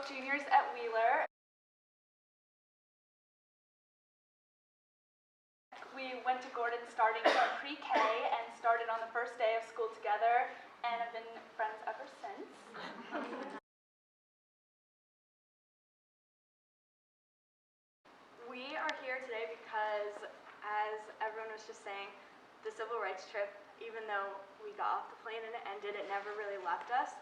both juniors at Wheeler. We went to Gordon starting from pre-K and started on the first day of school together, and have been friends ever since. We are here today because, as everyone was just saying, the civil rights trip, even though we got off the plane and it ended, it never really left us.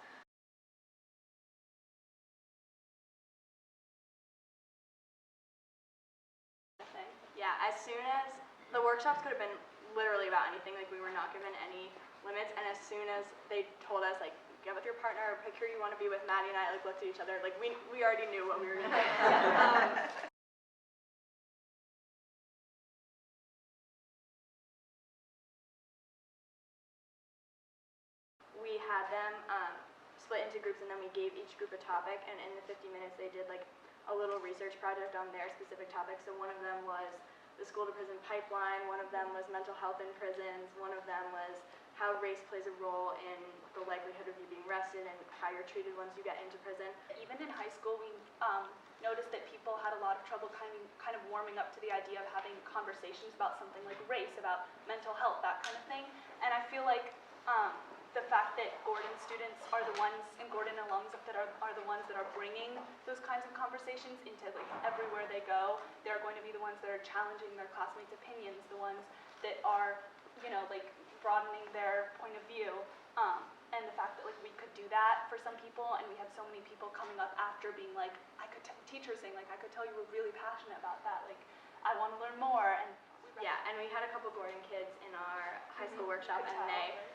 Yeah, as soon as the workshops could have been literally about anything, like we were not given any limits, and as soon as they told us, like, get with your partner, pick who you want to be with, Maddie and I like looked at each other, like we already knew what we were going to do. We had them split into groups, and then we gave each group a topic, and in the 50 minutes they did like a little research project on their specific topic. So one of them was the school to prison pipeline, one of them was mental health in prisons, one of them was how race plays a role in the likelihood of you being arrested and how you're treated once you get into prison. Even in high school, we noticed that people had a lot of trouble kind of warming up to the idea of having conversations about something like race, about mental health, that kind of thing. And I feel like the fact that Gordon students are the ones, and Gordon alums that are the ones that are bringing those kinds of conversations into like everywhere they go. They're going to be the ones that are challenging their classmates' opinions, the ones that are, you know, like broadening their point of view. And the fact that like we could do that for some people, and we had so many people coming up after being like, teachers saying like, I could tell you were really passionate about that. Like, I want to learn more. And yeah, and we had a couple Gordon kids in our high school workshop, and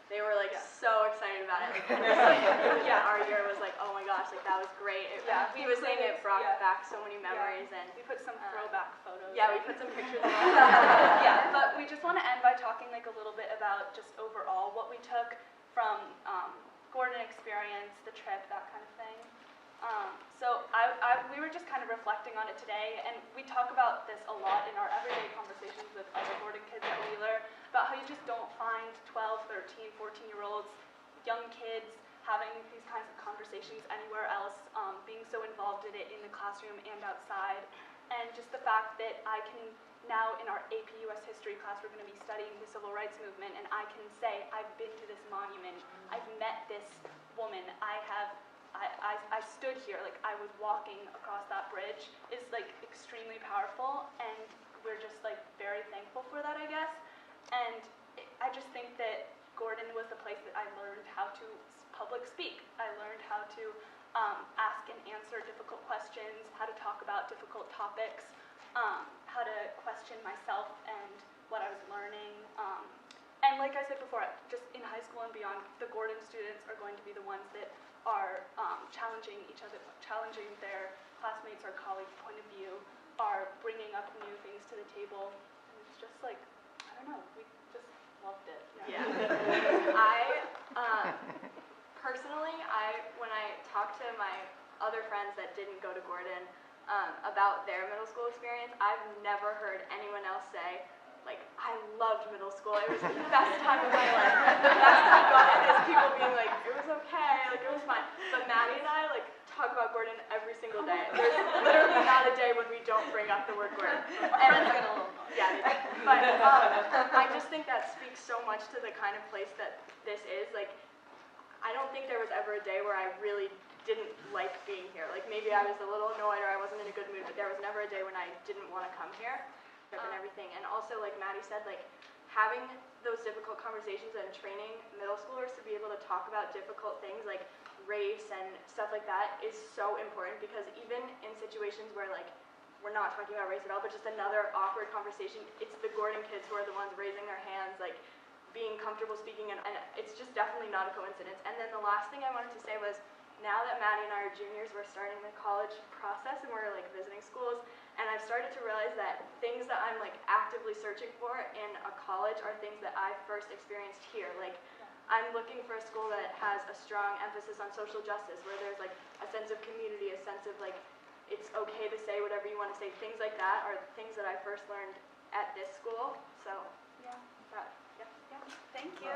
they were like so excited about it. Like, yeah, our year was like, oh my gosh, like that was great. He was saying it brought back so many memories, and we put some throwback photos. Yeah, we put some pictures. Yeah, but we just want to end by talking like a little bit about just overall what we took from Gordon experience, the trip, that kind of thing. So we were just kind of reflecting on it today, and we talk about this a lot in our everyday conversations with other Gordon kids at Wheeler, about how you just don't find 12, 13, 14-year-olds, young kids, having these kinds of conversations anywhere else, being so involved in it in the classroom and outside. And just the fact that I can now, in our AP US History class, we're going to be studying the Civil Rights Movement, and I can say, I've been to this monument, I've met this woman, I stood here, like I was walking across that bridge, is like extremely powerful, and we're just like very thankful for that, I guess. And I just think that Gordon was the place that I learned how to public speak. I learned how to ask and answer difficult questions, how to talk about difficult topics, how to question myself and what I was learning. And like I said before, just in high school and beyond, the Gordon students are going to be the ones that are challenging each other, challenging their classmates or colleagues' point of view, are bringing up new things to the table. And it's just like, I don't know, we just loved it. Yeah. Personally, when I talked to my other friends that didn't go to Gordon about their middle school experience, I've never heard anyone else say, like, I loved middle school, it was the best time of my life. The best time got it is people being like, it was okay, like it was fine. But Maddie and I like talk about Gordon every single day. There's literally not a day when we don't bring up the word Gordon. And yeah, but I just think that speaks so much to the kind of place that this is. Like, I don't think there was ever a day where I really didn't like being here. Like maybe I was a little annoyed or I wasn't in a good mood, but there was never a day when I didn't want to come here. And everything, and also like Maddie said, like having those difficult conversations and training middle schoolers to be able to talk about difficult things like race and stuff like that is so important, because even in situations where like we're not talking about race at all, but just another awkward conversation, it's the Gordon kids who are the ones raising their hands, like being comfortable speaking, and it's just definitely not a coincidence. And then the last thing I wanted to say was, now that Maddie and I are juniors, we're starting the college process and we're like visiting schools, and I've started to realize that things that I'm like actively searching for in a college are things that I first experienced here. Like I'm looking for a school that has a strong emphasis on social justice, where there's like a sense of community, a sense of like it's okay to say whatever you want to say. Things like that are things that I first learned at this school. So yeah. Thank you.